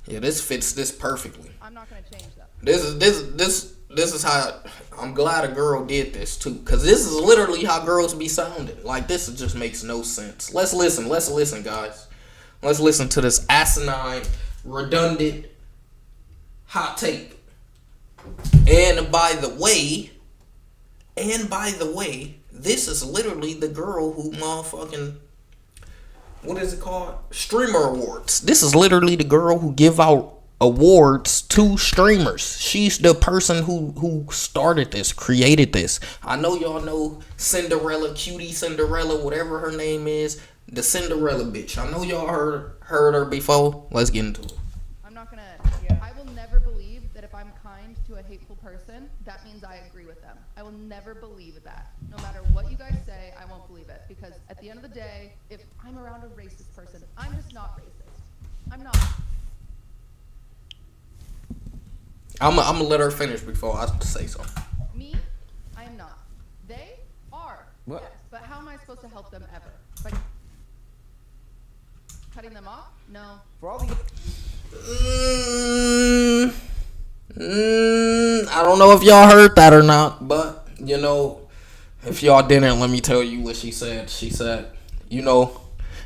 Yeah, this fits this perfectly. I'm not gonna change that. This is how I'm glad a girl did this too, cause this is literally how girls be sounding. Like this just makes no sense. Let's listen, guys. Let's listen to this asinine, redundant, hot take. And by the way, this is literally the girl who motherfucking, what is it called? Streamer awards. This is literally the girl who give out awards to streamers. She's the person who started this, created this. I know y'all know Cinderella, QTCinderella, whatever her name is, the Cinderella bitch. I know y'all heard her before. Let's get into it. I'm not gonna. I will never believe that if I'm kind to a hateful person, that means I agree with them. I will never believe that. No matter what you guys say, I won't believe it. Because at the end of the day, if I'm around a racist person, I'm just not racist. I'm not. I'm gonna let her finish before I say something. Me, I am not. They are. What? Yes, but how am I supposed to help them ever? By cutting them off? No. For all the I don't know if y'all heard that or not, but you know, if y'all didn't, let me tell you what she said. She said, you know,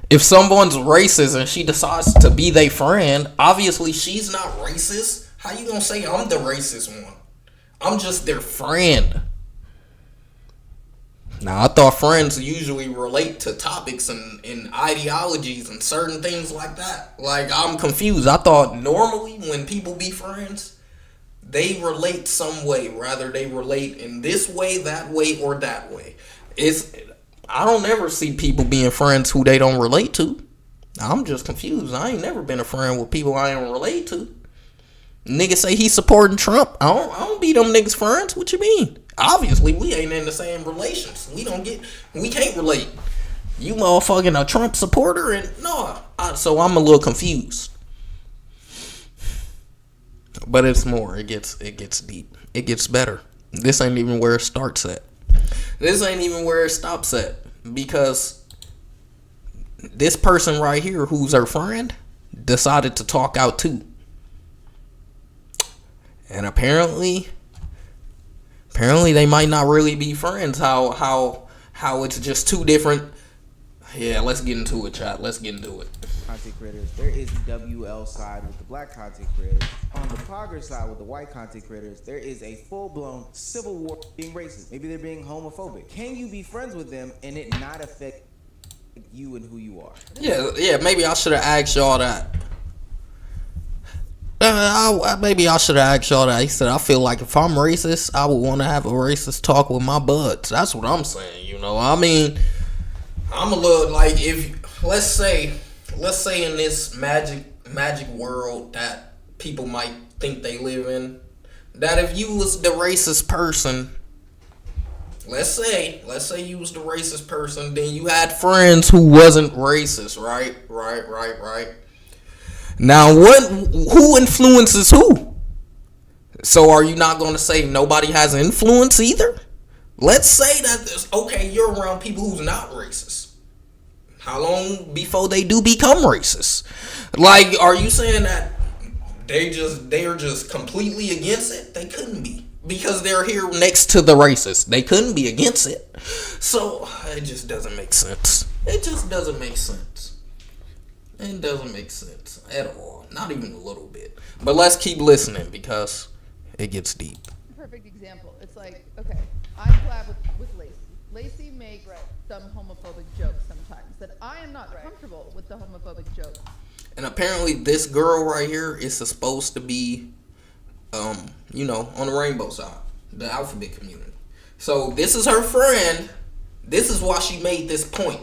if someone's racist and she decides to be their friend, obviously she's not racist. How you gonna say I'm the racist one? I'm just their friend. Now, I thought friends usually relate to topics and ideologies and certain things like that. Like, I'm confused. I thought normally when people be friends, they relate some way. Rather, they relate in this way, that way, or that way. I don't ever see people being friends who they don't relate to. I'm just confused. I ain't never been a friend with people I don't relate to. Niggas say he's supporting Trump. I don't be them niggas friends. What you mean? Obviously, we ain't in the same relations. We can't relate. You motherfucking a Trump supporter and no. So I'm a little confused. But it's more. It gets deep. It gets better. This ain't even where it starts at. This ain't even where it stops at. Because this person right here, who's her friend, decided to talk out too. And apparently they might not really be friends. How it's just two different. Yeah, let's get into it, chat. Let's get into it. content creators, there is the WL side with the black content creators. On the Pogger side with the white content creators, there is a full-blown civil war being racist. Maybe they're being homophobic. Can you be friends with them and it not affect you and who you are? Yeah. Maybe I should have asked y'all that. Maybe I should have asked y'all that. He said, I feel like if I'm racist, I would want to have a racist talk with my buds. That's what I'm saying, you know. I mean, I'm a little like, if let's say in this magic world that people might think they live in, that if you was the racist person, let's say you was the racist person, then you had friends who wasn't racist, right? Now, who influences who? So are you not going to say nobody has influence either? Let's say that you're around people who's not racist. How long before they do become racist? Like, are you saying that they are just completely against it? They couldn't be, because they're here next to the racist. They couldn't be against it. So it just doesn't make sense. It just doesn't make sense. It doesn't make sense at all. Not even a little bit. But let's keep listening because it gets deep. Perfect example. It's like, okay, I collab with Lacey. Lacey makes some homophobic jokes sometimes that I am not comfortable with the homophobic joke. And apparently this girl right here is supposed to be, on the rainbow side, the alphabet community. So this is her friend. This is why she made this point.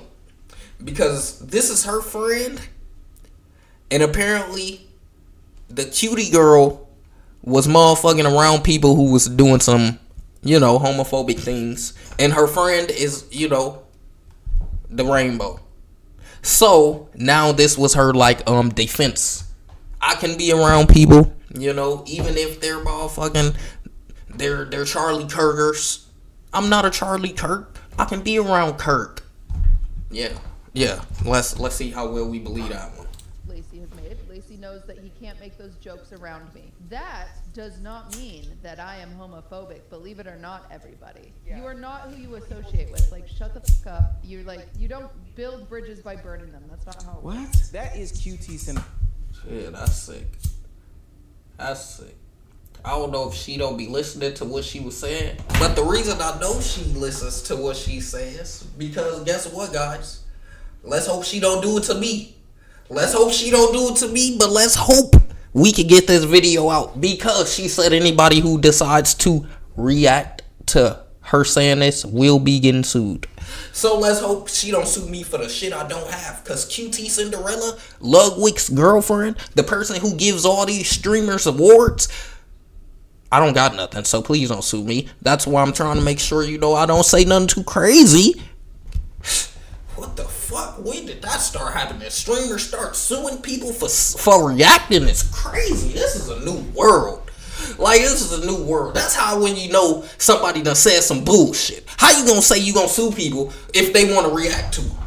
Because this is her friend. And apparently, the cutie girl was motherfucking around people who was doing some, homophobic things. And her friend is, the rainbow. So, now this was her, defense. I can be around people, even if they're motherfucking, they're Charlie Kirkers. I'm not a Charlie Kirk. I can be around Kirk. Yeah. Let's see how well we believe that one. Lacey he knows that he can't make those jokes around me. That does not mean that I am homophobic. Believe it or not, everybody. You are not who you associate with. Like, shut the fuck up. You don't build bridges by burning them. That's not how it works. What? That is QTCinderella. Yeah, that's sick. That's sick. I don't know if she don't be listening to what she was saying, but the reason I know she listens to what she says, because guess what, guys? Let's hope she don't do it to me. Let's hope she don't do it to me, but let's hope we can get this video out, because she said anybody who decides to react to her saying this will be getting sued. So let's hope she don't sue me for the shit I don't have, because QTCinderella, Ludwig's girlfriend, the person who gives all these streamers awards, I don't got nothing, so please don't sue me. That's why I'm trying to make sure, I don't say nothing too crazy. What the fuck? When did that start happening? Streamers start suing people for reacting? It's crazy. This is a new world. Like, this is a new world. That's how when you know somebody done said some bullshit. How you gonna say you gonna sue people if they want to react to them?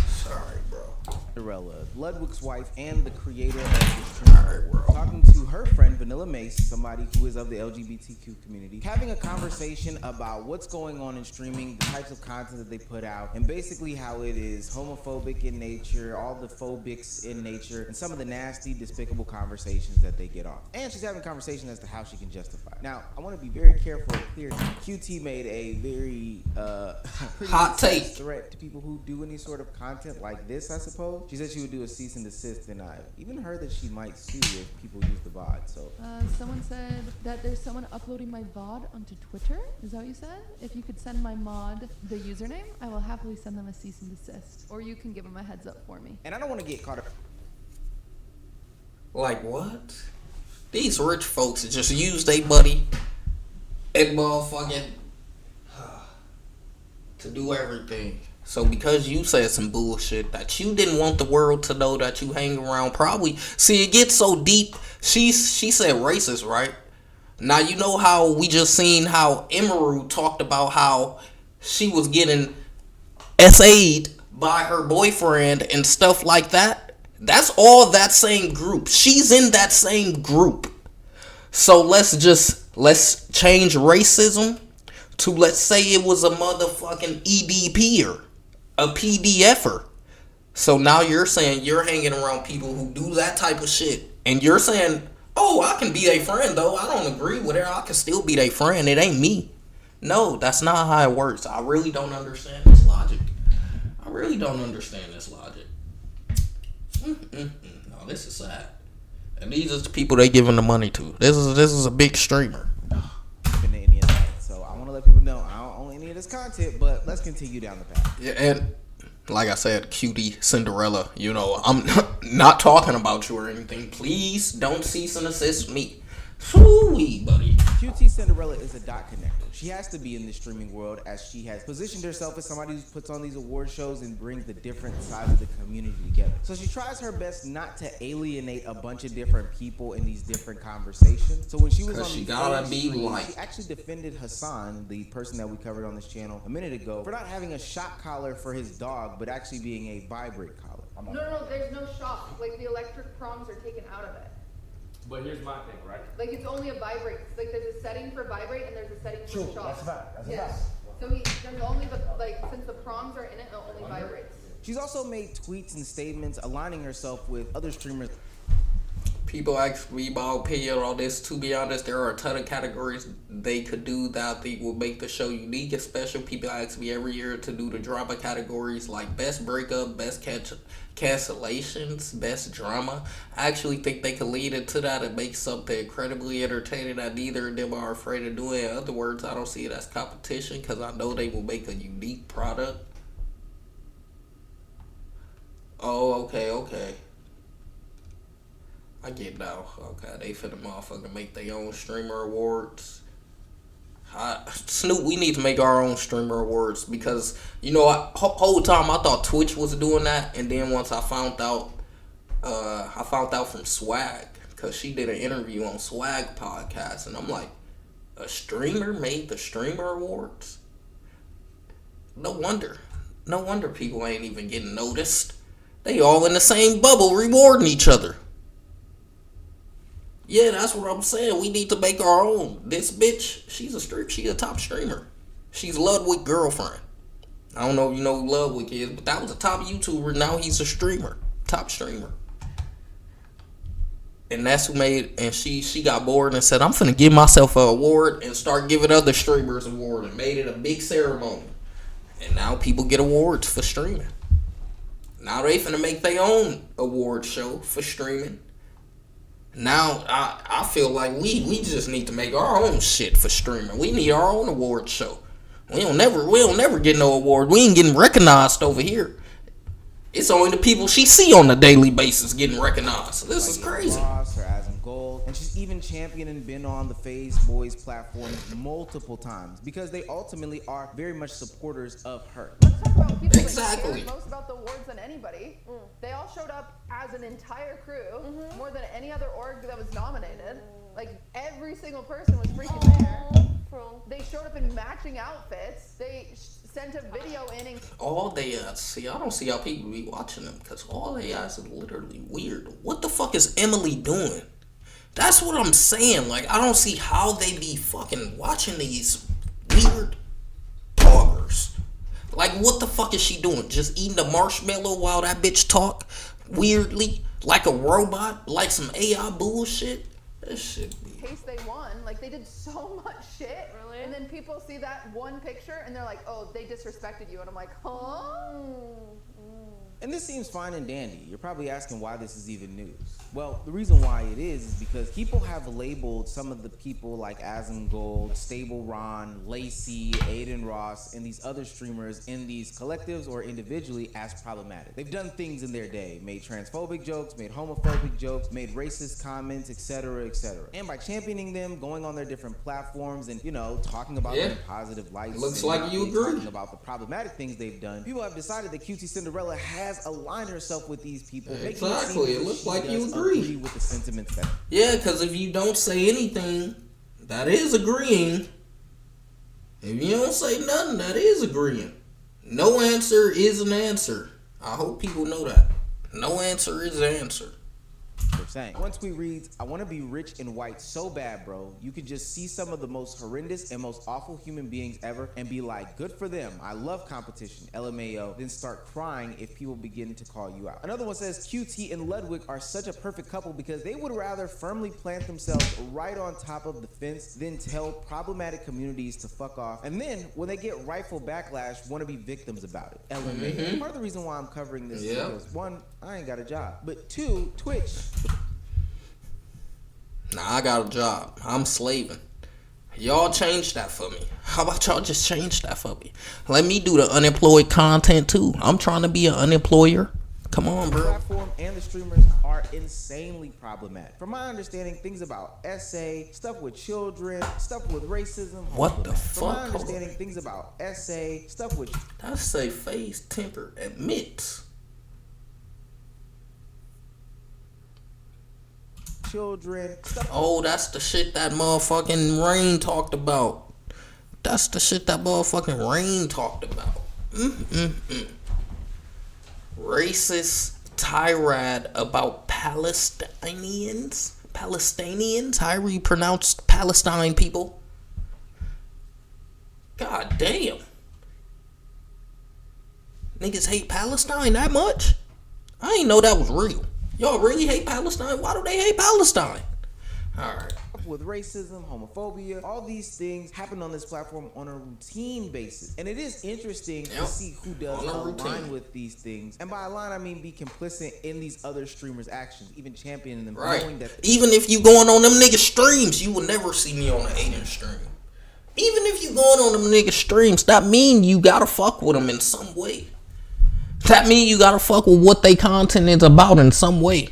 Sorry, bro. Ludwig's wife and the creator of the streamer, talking to her friend Vanilla Mace, somebody who is of the LGBTQ community, having a conversation about what's going on in streaming, the types of content that they put out, and basically how it is homophobic in nature, all the phobics in nature, and some of the nasty, despicable conversations that they get off. And she's having a conversation as to how she can justify it. Now, I want to be very careful and clear. QT made a very pretty hot take threat to people who do any sort of content like this, I suppose. She said she would do a cease and desist, and I even heard that she might sue if people use the VOD. So someone said that there's someone uploading my VOD onto Twitter. Is that what you said? If you could send my mod the username, I will happily send them a cease and desist. Or you can give them a heads up for me. And I don't want to get caught up. Like, what? These rich folks just use their money and motherfucking to do everything. So because you said some bullshit that you didn't want the world to know that you hang around, probably, see, it gets so deep. She said racist, right? Now, you know how we just seen how Emerald talked about how she was getting SA'd by her boyfriend and stuff like that? That's all that same group. She's in that same group. So let's change racism to, let's say it was a motherfucking EDPer, a PDFer. So now you're saying you're hanging around people who do that type of shit, and you're saying, oh, I can be their friend though. I don't agree with her. I can still be their friend. It ain't me. No, that's not how it works. I really don't understand this logic. No, this is sad. And these are the people they giving the money to. This is a big streamer. So I want to let people know I don't own any of this content, but let's continue down the path. Yeah, and like I said, QTCinderella, I'm not talking about you or anything. Please don't cease and desist me. Phooey, buddy. QTCinderella is a dot connector. She has to be in the streaming world, as she has positioned herself as somebody who puts on these award shows and brings the different sides of the community together. So she tries her best not to alienate a bunch of different people in these different conversations. So when she was on she the gotta be stream, like, she actually defended Hassan, the person that we covered on this channel a minute ago, for not having a shock collar for his dog, but actually being a vibrate collar. No, there's no shock. Like, the electric prongs are taken out of it. But here's my thing, right? Like, it's only a vibrate. Like, there's a setting for vibrate and there's a setting for shock. That's a fact. That's a Yes. fact. So there's only since the prongs are in it, it only vibrates. She's also made tweets and statements aligning herself with other streamers. people ask me my opinion on this. To be honest, there are a ton of categories they could do that I think will make the show unique and special. People ask me every year to do the drama categories like best breakup, best cancellations, best drama. I actually think they could lead into that and make something incredibly entertaining that neither of them are afraid of doing. In other words, I don't see it as competition because I know they will make a unique product. Oh, okay. I get now. Okay, they finna motherfucking make their own streamer awards. Snoop, we need to make our own streamer awards because, you know, whole time I thought Twitch was doing that, and then once I found out from Swag, because she did an interview on Swag podcast, and I'm like, a streamer made the streamer awards? No wonder people ain't even getting noticed. They all in the same bubble rewarding each other. Yeah, that's what I'm saying. We need to make our own. This bitch, she's a top streamer. She's Ludwig girlfriend. I don't know if you know who Ludwig is, but that was a top YouTuber. Now he's a streamer, top streamer. And that's who made. And she got bored and said, "I'm finna give myself an award and start giving other streamers award." And made it a big ceremony. And now people get awards for streaming. Now they finna make their own award show for streaming. Now I feel like we just need to make our own shit for streaming. We need our own award show. We don't never get no award. We ain't getting recognized over here. It's only the people she see on a daily basis getting recognized. This is crazy. Ross or Asm Gold, and she's even championed and been on the FaZe Boys platform multiple times because they ultimately are very much supporters of her. Let's talk about people Exactly. that cared most about the awards than anybody. They all showed up as an entire crew, more than any other org that was nominated. Like, every single person was freaking there. They showed up in matching outfits. They sent a video in and All they see, I don't see how people be watching them because all they ask is literally weird. What the fuck is Emily doing? That's what I'm saying. Like, I don't see how they be fucking watching these weird talkers. Like, what the fuck is she doing? Just eating a marshmallow while that bitch talk weirdly? Like a robot? Like some AI bullshit? That shit be... case they won. Like, they did so much shit. Really? And then people see that one picture and they're like, oh, they disrespected you. And I'm like, huh? And this seems fine and dandy. You're probably asking why this is even news. Well, the reason why it is because people have labeled some of the people like Asm Gold, Stable Ron, Lacey, Aiden Ross, and these other streamers in these collectives or individually as problematic. They've done things in their day, made transphobic jokes, made homophobic jokes, made racist comments, etc., etc. And by championing them, going on their different platforms and, you know, talking about them in positive lights. Looks and like not you really agree. talking about the problematic things they've done. People have decided that QTCinderella has aligned herself with these people. Exactly. It looks like you agree. With the sentiments that Yeah, because if you don't say anything, that is agreeing. If you don't say nothing, that is agreeing. No answer is an answer. I hope people know that. No answer is an answer. they're saying. One tweet reads, "I want to be rich and white so bad, bro. You could just see some of the most horrendous and most awful human beings ever and be like, good for them. I love competition. LMAO. Then start crying if people begin to call you out." Another one says, "QT and Ludwig are such a perfect couple because they would rather firmly plant themselves right on top of the fence than tell problematic communities to fuck off. And then when they get rightful backlash, want to be victims about it. LMAO. Part of the reason why I'm covering this is because, one, I ain't got a job. But two, Twitch. Nah, I got a job. I'm slaving. Y'all change that for me. How about y'all just change that for me? Let me do the unemployed content too. I'm trying to be an unemployer. Come on, bro. The platform and the streamers are insanely problematic. From my understanding, things about SA, stuff with children, stuff with racism. What the fuck? From my understanding, things about SA, stuff with... That's say face temper admits. children. Stuff. Oh, that's the shit that motherfucking Rain talked about. That's the shit that motherfucking Rain talked about. Racist tirade about Palestinians. However you pronounce Palestine people. God damn. Niggas hate Palestine that much? I didn't know that was real. Y'all really hate Palestine? Why do they hate Palestine? Alright. With racism, homophobia, all these things happen on this platform on a routine basis. And it is interesting to see who does align with these things. And by align, I mean be complicit in these other streamers' actions, even championing them. Right. Knowing that even if you going on them nigga streams, you will never see me on an Aiden stream. Even if you going on them nigga streams, that mean you gotta fuck with them in some way. That mean you gotta fuck with what they content is about in some way.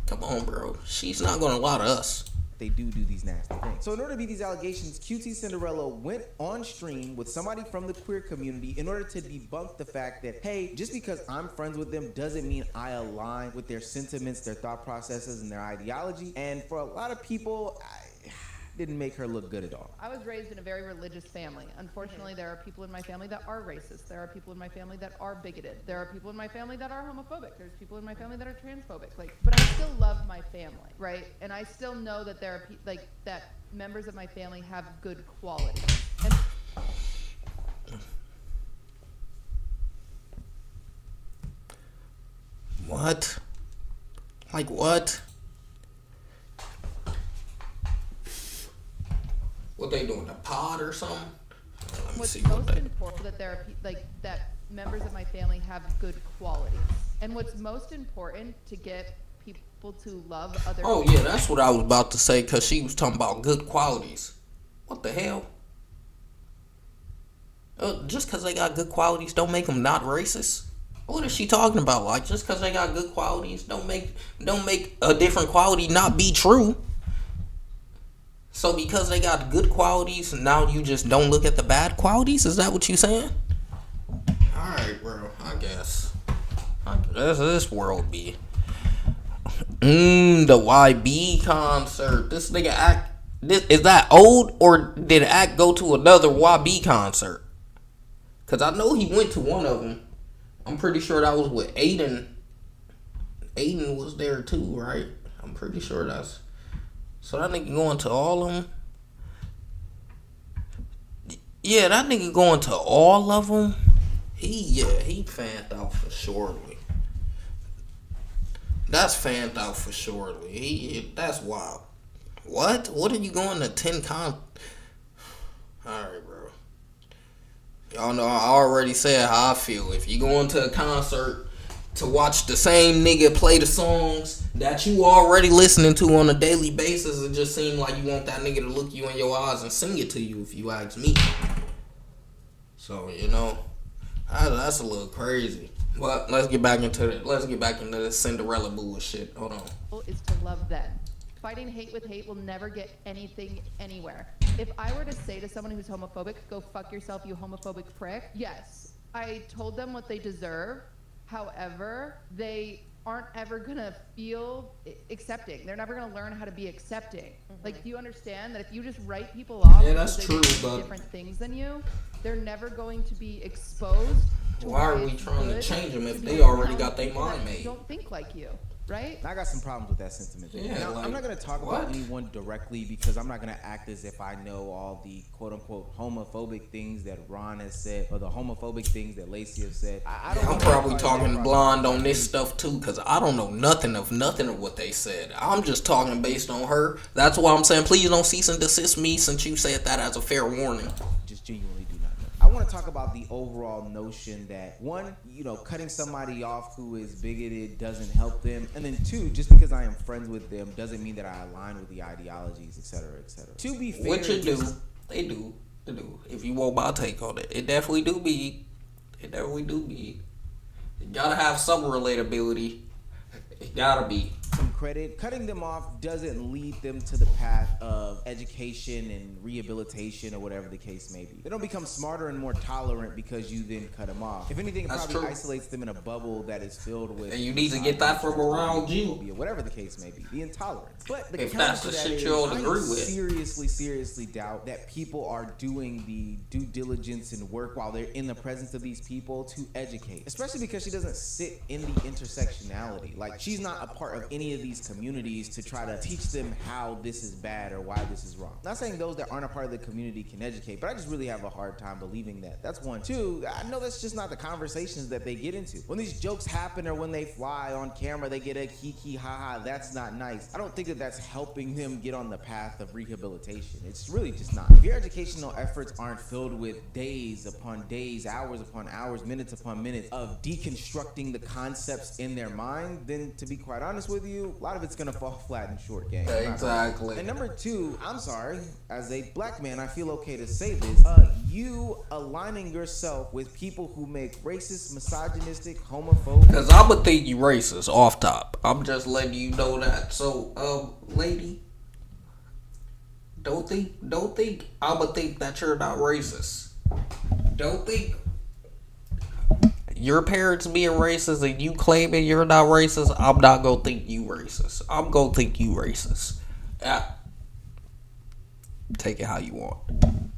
Come on, bro. She's not gonna lie to us. They do these nasty things. So in order to beat these allegations, QTCinderella went on stream with somebody from the queer community in order to debunk the fact that, hey, just because I'm friends with them doesn't mean I align with their sentiments, their thought processes, and their ideology. And for a lot of people, didn't make her look good at all. I was raised in a very religious family. Unfortunately, there are people in my family that are racist. There are people in my family that are bigoted. There are people in my family that are homophobic. There's people in my family that are transphobic. But I still love my family, right? And I still know that there are that members of my family have good qualities. And what? Like what? What they doing? A pod or something? Let me what's see what most they. important that there are that members of my family have good qualities. And what's most important to get people to love other Oh people. yeah, that's what I was about to say. Cause she was talking about good qualities. What the hell? Just cause they got good qualities don't make them not racist. What is she talking about? Like just cause they got good qualities don't make a different quality not be true. So because they got good qualities, now you just don't look at the bad qualities? Is that what you saying? Alright, bro. I guess this world be. The YB concert. This nigga Act. Is that old or did Act go to another YB concert? Cause I know he went to one of them. I'm pretty sure that was with Aiden. Aiden was there too, right? I'm pretty sure that's. So that nigga going to all of them? Yeah, that nigga going to all of them? He fanned out for surely. That's fanned out for surely. That's wild. What? What are you going to 10 Alright, bro. Y'all know I already said how I feel. If you going to a concert to watch the same nigga play the songs that you already listening to on a daily basis, it just seems like you want that nigga to look you in your eyes and sing it to you, if you ask me. So, that's a little crazy. But let's get back into this Cinderella bullshit. Hold on. Is to love them. Fighting hate with hate will never get anything anywhere. If I were to say to someone who's homophobic, go fuck yourself, you homophobic prick, yes, I told them what they deserve. However, they aren't ever gonna feel accepting. They're never gonna learn how to be accepting. Like, do you understand that if you just write people off that's because true, they do but different things than you, they're never going to be exposed to why are why we it's trying to good change them if to they be already around got their people mind that made? don't think like you, right? I got some problems with that sentiment. Yeah, now, like, I'm not going to talk what? about anyone directly because I'm not going to act as if I know all the quote-unquote homophobic things that Ron has said or the homophobic things that Lacey has said. I'm probably talking blind on this stuff too, because I don't know nothing of what they said. I'm just talking based on her. That's why I'm saying please don't cease and desist me since you said that as a fair warning. Just genuinely do not know. I want to talk about the overall notion that one, cutting somebody off who is bigoted doesn't help them, and then two, just because I am friends with them doesn't mean that I align with the ideologies, etc., etc. To be fair, What you do, they do. If you want my take on it, it definitely do be. You gotta have some relatability. It gotta be. Some credit. Cutting them off doesn't lead them to the path of education and rehabilitation or whatever the case may be. They don't become smarter and more tolerant because you then cut them off. If anything, it That's probably true. isolates them in a bubble that is filled with. And you need to get that from around you. Whatever the case may be, the intolerance. But the If that's counter the to that shit is, you don't I agree with. seriously doubt that people are doing the due diligence and work while they're in the presence of these people to educate. Especially because she doesn't sit in the intersectionality. Like, she's not a part of any of these communities to try to teach them how this is bad or why this is wrong. Not saying those that aren't a part of the community can educate, but I just really have a hard time believing that. That's one. Two, I know that's just not the conversations that they get into. When these jokes happen or when they fly on camera, they get a kiki haha, that's not nice. I don't think that that's helping them get on the path of rehabilitation. It's really just not. If your educational efforts aren't filled with days upon days, hours upon hours, minutes upon minutes of deconstructing the concepts in their mind, then to be quite honest with you, a lot of it's gonna fall flat and short, gang. Exactly. And number two, I'm sorry, as a black man, I feel okay to say this. You aligning yourself with people who make racist, misogynistic, homophobic. Cause I'ma think you racist off top. I'm just letting you know that. So, lady, don't think I'ma think that you're not racist. Don't think your parents being racist and you claiming you're not racist, I'm not gonna think you racist. I'm gonna think you racist. take it how you want.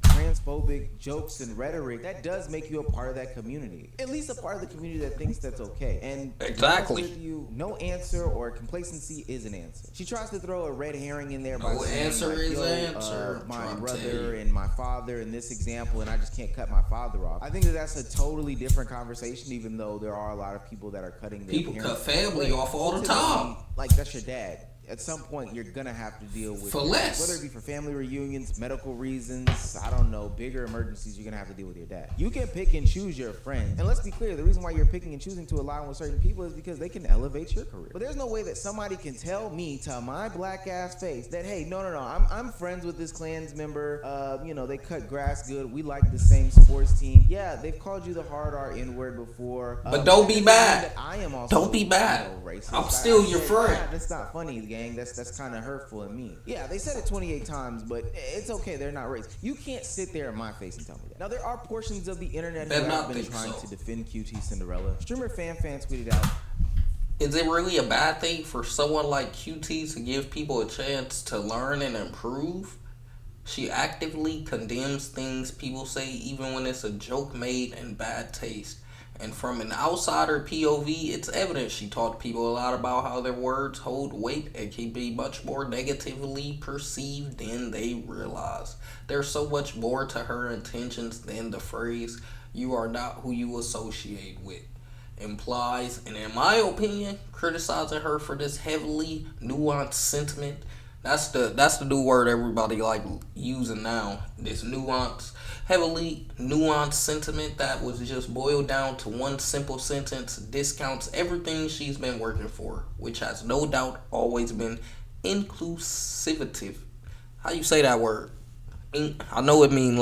Transphobic jokes and rhetoric, that does make you a part of that community. At least a part of the community that thinks that's okay. And Exactly. with you, no answer or complacency is an answer. She tries to throw a red herring in there by No saying, answer like, is answer. my Trying to brother tell you. and my father in this example, and I just can't cut my father off. I think that's a totally different conversation, even though there are a lot of people that are cutting their People parents. cut family off all the time. Like, that's your dad. At some point, you're gonna have to deal with For less. whether it be for family reunions, medical reasons, I don't know, bigger emergencies. You're gonna have to deal with your dad. You can pick and choose your friends, and let's be clear: the reason why you're picking and choosing to align with certain people is because they can elevate your career. But there's no way that somebody can tell me to my black ass face that, hey, no, I'm friends with this Klans member. They cut grass good. We like the same sports team. Yeah, they've called you the hard R N-word before. But don't be mad. I am also Don't be mad. Racist. I'm still your friend. "God, that's not funny, gang. That's kind of hurtful and mean." Yeah, they said it 28 times, but it's okay. They're not racist. You can't sit there in my face and tell me that. Now, there are portions of the internet who Better have not been think trying so. to defend QTCinderella. Streamer Fan tweeted out, Is it really a bad thing for someone like QT to give people a chance to learn and improve? She actively condemns things people say even when it's a joke made in bad taste. And from an outsider POV, it's evident she taught people a lot about how their words hold weight and can be much more negatively perceived than they realize. There's so much more to her intentions than the phrase, "you are not who you associate with," implies. And in my opinion, criticizing her for this heavily nuanced sentiment, that's the new word everybody like using now. This heavily nuanced sentiment that was just boiled down to one simple sentence discounts everything she's been working for, which has no doubt always been inclusivity. How you say that word? I know it mean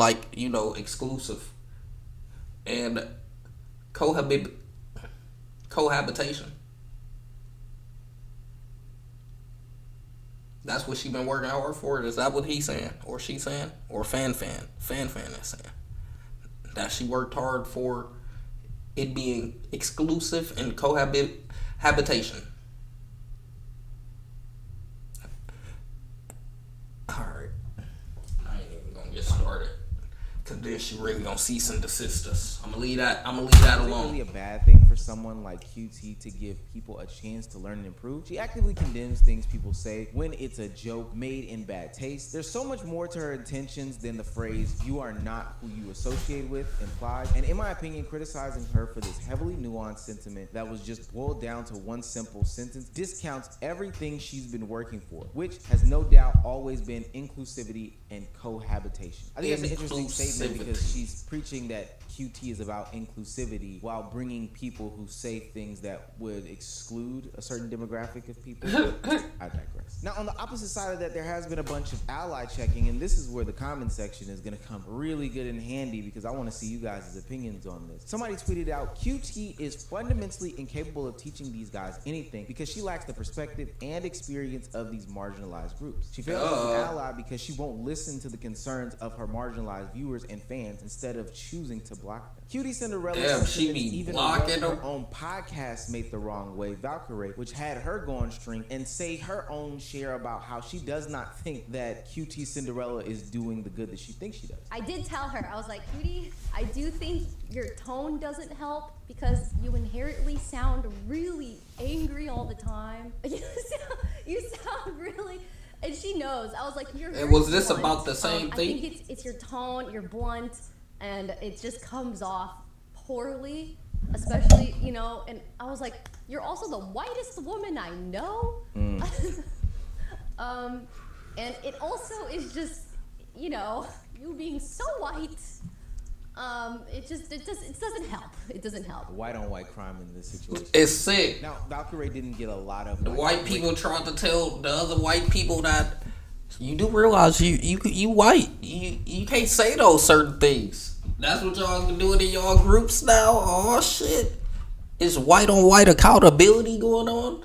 exclusive and cohabitation. That's what she been working hard for. Is that what he's saying, or she saying, or fan is saying that she worked hard for it being exclusive and cohabitation. All right, I ain't even gonna get started. Cause then she really gonna cease and desist us. I'm gonna leave that Is it alone. really a bad thing for someone like QT to give people a chance to learn and improve? She actively condemns things people say when it's a joke made in bad taste. There's so much more to her intentions than the phrase, "you are not who you associate with," implies. And in my opinion, criticizing her for this heavily nuanced sentiment that was just boiled down to one simple sentence discounts everything she's been working for, which has no doubt always been inclusivity and cohabitation. I think that's an interesting statement because she's preaching that QT is about inclusivity while bringing people who say things that would exclude a certain demographic of people. I digress. Now, on the opposite side of that, there has been a bunch of ally checking, and this is where the comment section is going to come really good and handy because I want to see you guys' opinions on this. Somebody tweeted out, "QT is fundamentally incapable of teaching these guys anything because she lacks the perspective and experience of these marginalized groups. She fails as an ally because she won't listen to the concerns of her marginalized viewers and fans instead of choosing to block them." QTCinderella, Damn, she be even blocking her them. own podcast Made the Wrong Way, Valkyrie, which had her go on stream and say her own share about how she does not think that QTCinderella is doing the good that she thinks she does. I did tell her, I was like, "Cutie, I do think your tone doesn't help because you inherently sound really angry all the time. You sound really," and she knows. I was like, "You're very Was this blunt. about the same thing? I think it's your tone, you're blunt, and it just comes off poorly, especially, and I was like, you're also the whitest woman I know." And it also is just, you being so white, it doesn't help. It doesn't help. White on white crime in this situation. It's sick. Now, Valkyrie didn't get a lot of The white people trying to tell the other white people that you do realize you white. You can't say those certain things. That's what y'all doing in y'all groups now. Oh shit. Is white on white accountability going on?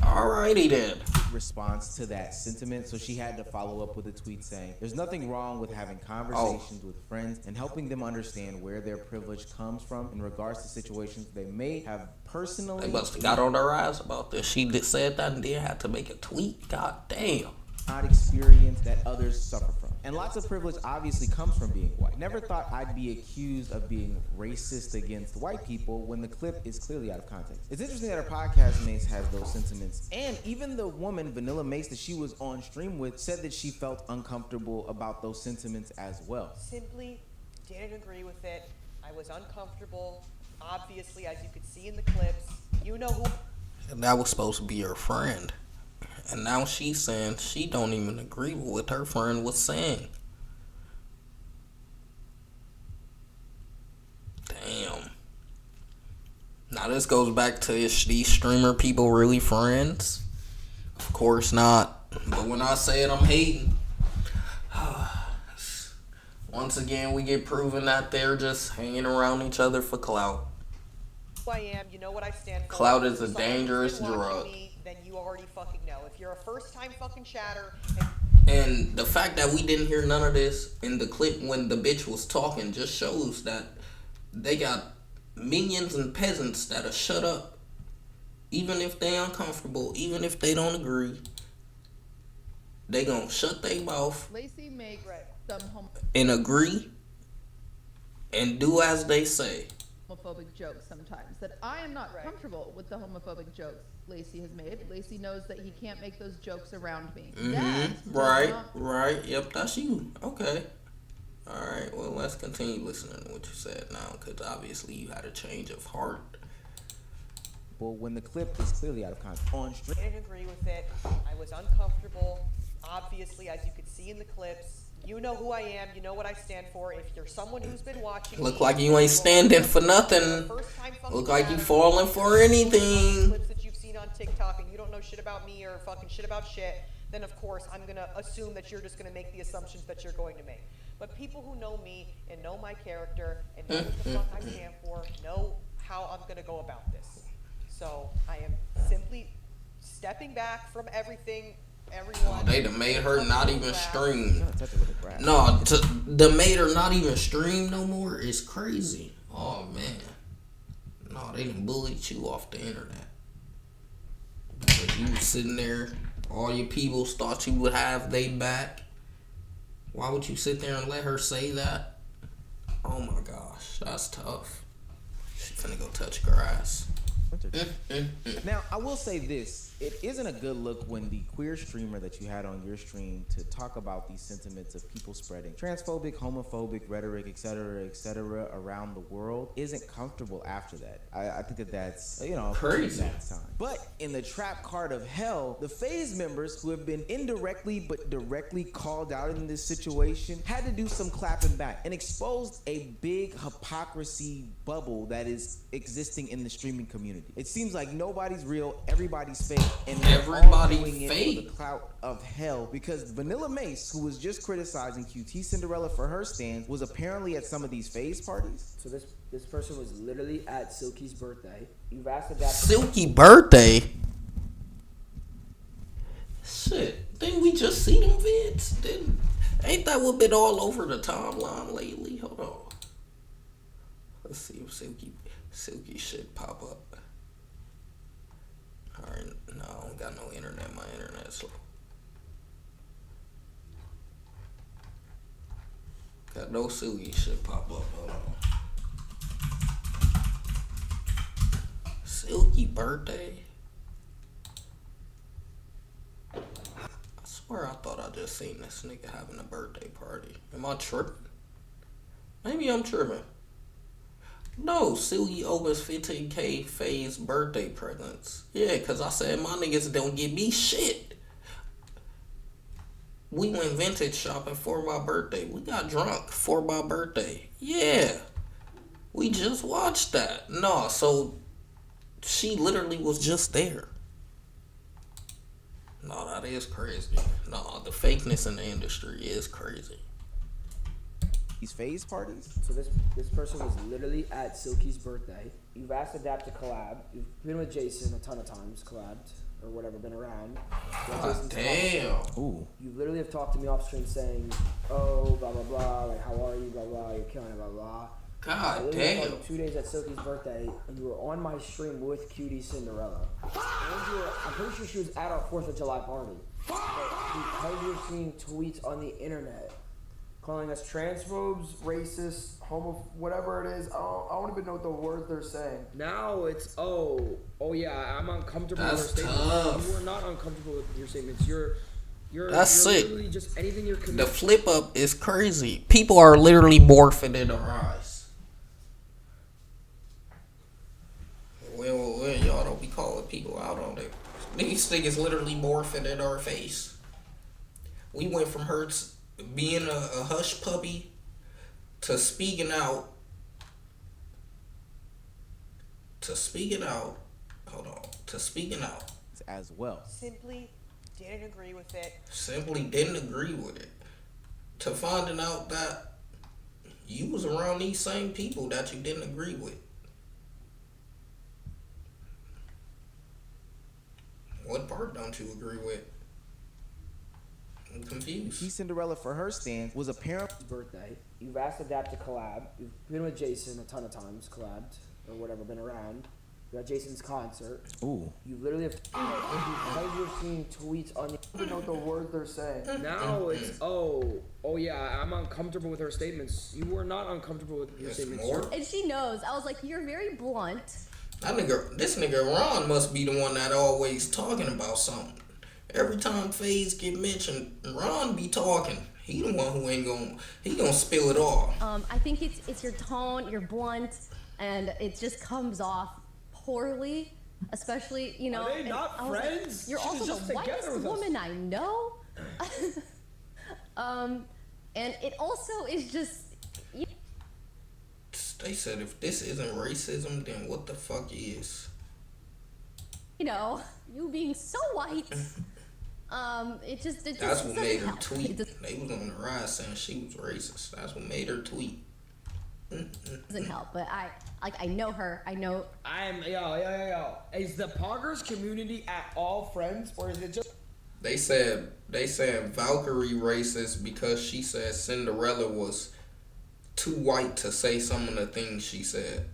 Alrighty then. response to that sentiment, so she had to follow up with a tweet saying, "There's nothing wrong with having conversations with friends and helping them understand where their privilege comes from in regards to situations they may have personally." They must have got on their ass about this. She said that and then had to make a tweet. God damn. not experience that others suffer from. And lots of privilege obviously comes from being white. Never thought I'd be accused of being racist against white people when the clip is clearly out of context. It's interesting that our podcast Mace has those sentiments. And even the woman, Vanilla Mace, that she was on stream with said that she felt uncomfortable about those sentiments as well. Simply didn't agree with it. I was uncomfortable. Obviously, as you could see in the clips, you know who. And that was supposed to be her friend. And now she's saying she don't even agree with what her friend was saying. Damn. Now this goes back to, is these streamer people really friends? Of course not. But when I say it, I'm hating. Once again, we get proven that they're just hanging around each other for clout. Who I am, you know what I stand for. Clout is a If dangerous someone's been watching drug. me, then you already fucking know. If you're a first-time fucking chatter. And the fact that we didn't hear none of this in the clip when the bitch was talking just shows that they got minions and peasants that'll shut up. Even if they uncomfortable, even if they don't agree, they gonna shut their mouth Lacey makes some and agree and do as they say. homophobic jokes sometimes that I am not comfortable with the homophobic jokes Lacey has made. Lacey knows that he can't make those jokes around me. That does Right, not- right. Yep, that's you. Okay. All right. Well, let's continue listening to what you said now, because obviously you had a change of heart. Well, when the clip is clearly out of context on stream. Didn't agree with it. I was uncomfortable. Obviously, as you could see in the clips, you know who I am. You know what I stand for. If you're someone who's been watching Look me, like you ain't standing for nothing. first-time fucking Look like you chatter, falling for anything. clips that you've seen on TikTok and you don't know shit about me or fucking shit about shit, then of course I'm gonna assume that you're just gonna make the assumptions that you're going to make. But people who know me and know my character and know what the fuck I stand for know how I'm gonna go about this. So I am simply stepping back from everything. Everyone. They done made her not even stream. Trying to touch a little grass. No, the made her not even stream no more is crazy. Oh man. No, they done bullied you off the internet. Because you was sitting there, all your peoples thought you would have they back. Why would you sit there and let her say that? Oh my gosh, that's tough. She finna go touch grass. Now, I will say this. It isn't a good look when the queer streamer that you had on your stream to talk about these sentiments of people spreading transphobic, homophobic rhetoric, etc., around the world isn't comfortable after that. I think that that's, Crazy. That sign. But in the trap card of hell, the FaZe members who have been indirectly but directly called out in this situation had to do some clapping back and exposed a big hypocrisy bubble that is existing in the streaming community. It seems like nobody's real, everybody's fake, and they're all Everybody doing it for fake. the clout of hell. Because Vanilla Mace, who was just criticizing QTCinderella for her stance, was apparently at some of these FaZe parties. So this person was literally at Silky's birthday. You've asked if that's Silky birthday? Shit, didn't we just see them vids? Ain't that what been all over the timeline lately? Hold on. Let's see if Silky shit pop up. Alright, no, I don't got no internet. My internet's slow. Got no Silky shit pop up. Hold on. Silky birthday? I swear I thought I just seen this nigga having a birthday party. Am I tripping? Maybe I'm tripping. No, Silky opens 15K FaZe birthday presents. Yeah, because I said my niggas don't give me shit. We went vintage shopping for my birthday. We got drunk for my birthday. Yeah. We just watched that. No, so she literally was just there. No, that is crazy. No, the fakeness in the industry is crazy. These FaZe parties? so this person was literally at Silky's birthday. You've asked Adapt to collab. You've been with Jason a ton of times, collabed or whatever, been around. God damn. Ooh. You literally have talked to me off stream saying, "Oh, blah blah blah, like how are you, blah blah, you're killing it, blah blah." I God literally damn. saw you 2 days at Silky's birthday, and you were on my stream with QTCinderella. And I'm pretty sure she was at our 4th of July party. Because you're seeing tweets on the internet calling us transphobes, racist, whatever it is. I don't even know what the words they're saying. Now it's oh yeah, I'm uncomfortable with That's your statements. tough. You are not uncomfortable with your statements. You're That's you're sick. literally just anything you're The committing. flip up is crazy. People are literally morphing in our eyes. Well, y'all don't be calling people out on it. These things literally morphing in our face. We went from her being a hush puppy to speaking out. To speaking out. Hold on. To speaking out. as well. Simply didn't agree with it. Simply didn't agree with it. To finding out that you was around these same people that you didn't agree with. What part don't you agree with? I'm confused. QTCinderella, for her stance, was apparent. Birthday. You've asked Adapt to collab. You've been with Jason a ton of times, collabed or whatever, been around. You got Jason's concert. Ooh. You literally have because you're seeing tweets on the. I don't know what the words they're saying. Now it's oh yeah, I'm uncomfortable with her statements. You were not uncomfortable with your Yes, statements. more. And she knows. I was like, you're very blunt. This nigga Ron must be the one that always talking about something. Every time FaZe get mentioned, Ron be talking. He the one who ain't gonna spill it all. I think it's your tone, you're blunt, and it just comes off poorly, especially, you know. Are they and not I was like, friends? you're She's also just the together whitest with us. woman I know. And it also is just, They said if this isn't racism, then what the fuck is? you know, you being so white. It just That's what doesn't made her help. tweet. It They was on the rise saying she was racist. That's what made her tweet. doesn't help. But I know her. I know. Yo. Is the Poggers community at all friends, or is it just? They said Valkyrie racist because she said Cinderella was too white to say some of the things she said.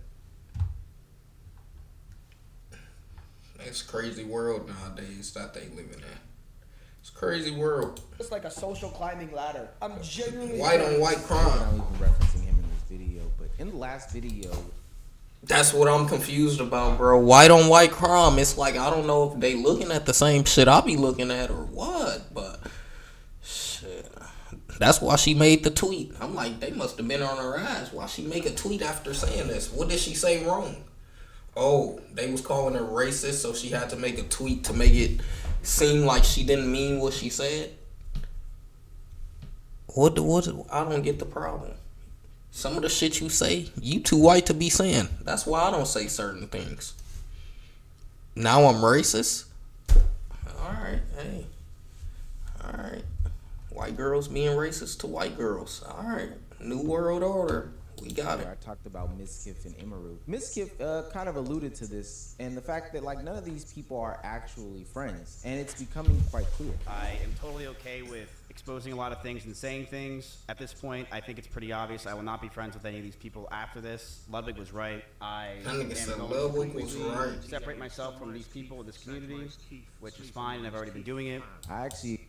It's a crazy world nowadays that they live in. It's a crazy world. It's like a social climbing ladder. I'm genuinely White on white I'm crime. not even referencing him in this video, but in the last video, That's what I'm confused about, bro. White on white crime. It's like I don't know if they looking at the same shit I be looking at or what, but shit. That's why she made the tweet. I'm like, they must have been on her ass. Why she make a tweet after saying this? What did she say wrong? Oh, they was calling her racist, so she had to make a tweet to make it seem like she didn't mean what she said. What? I don't get the problem. Some of the shit you say, you too white to be saying. That's why I don't say certain things. Now I'm racist? Alright, hey. Alright. White girls being racist to white girls. Alright. New world order. We got it. I talked about Miskif and Imaru. Miskif kind of alluded to this, and the fact that like none of these people are actually friends, and it's becoming quite clear. I am totally okay with exposing a lot of things and saying things. At this point, I think it's pretty obvious I will not be friends with any of these people after this. Ludwig was right. I That nigga am said going Ludwig to was completely right. separate myself from these people, this community, which is fine, and I've already been doing it. I actually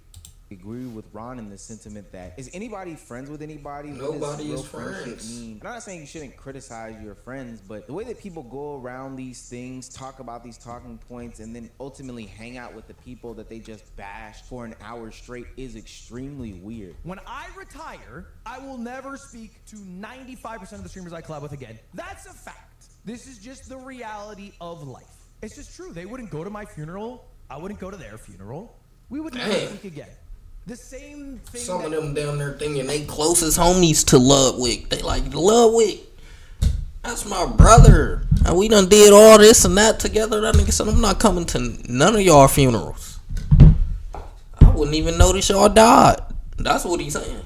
agree with Ron in the sentiment that is anybody friends with anybody? Nobody what does real is friendship friends. mean? I'm not saying you shouldn't criticize your friends, but the way that people go around these things, talk about these talking points, and then ultimately hang out with the people that they just bashed for an hour straight is extremely weird. When I retire, I will never speak to 95% of the streamers I collab with again. That's a fact. This is just the reality of life. It's just true. They wouldn't go to my funeral. I wouldn't go to their funeral. We would never Damn. speak again. The same thing. Some of them down there thinking they closest homies to Ludwig. They like, Ludwig, that's my brother. And we done did all this and that together. That nigga said, I'm not coming to none of y'all funerals. I wouldn't even notice y'all died. That's what he's saying.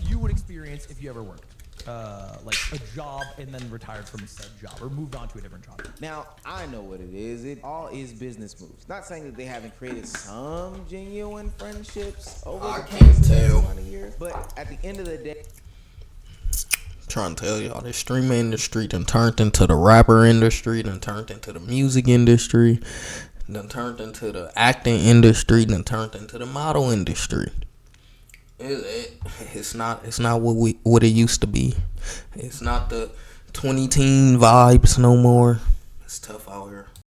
you would experience if you ever worked like a job and then retired from said job or moved on to a different job. Now, I know what it is. It all is business moves. Not saying that they haven't created some genuine friendships over I the can't past tell. amount of years, but at the end of the day, Trying to tell y'all, this streaming industry done turned into the rapper industry, done turned into the music industry. done turned into the acting industry, done turned into the model industry. It's not what it used to be. It's not the 20 teen vibes no more. It's tough out here.